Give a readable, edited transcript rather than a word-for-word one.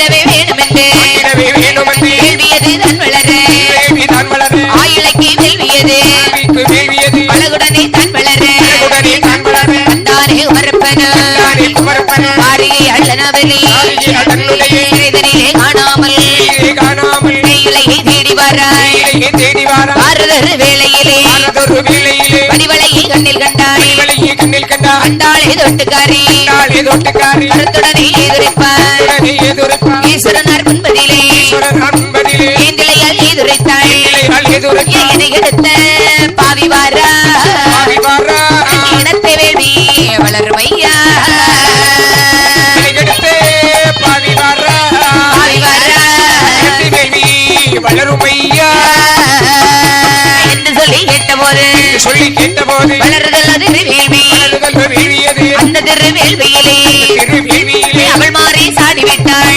வாங்கிடவே வேண்டுமென்று வேள்வியது தான் வளர ஆயிலைக்கு வேள்வியது அழகுடனே தான் வளர தானே உமரப்பன ஆரியை அள்ளனவரே இறைதனிலே காணாமல் கையிலையை தேடி வாராய் ஆறுதொரு வேளையிலே வடிவளையை கண்ணில் கண்டாய் அண்டாளே தொட்டுக்காரி கருத்துடனே எதிர்ப்பார் ஈஸ்வரனார் முன்பதிலே ஏந்திலையால் எதிர்த்தாள் என்னை எடுத்த பாவி வாரா இனத்தை வேள்வி வளருமையா என்று சொல்லி கேட்டபோது வளருதல் அது வேள்வி அந்த திருவேள்வியிலே அவள் மாறி சாடிவிட்டாள்.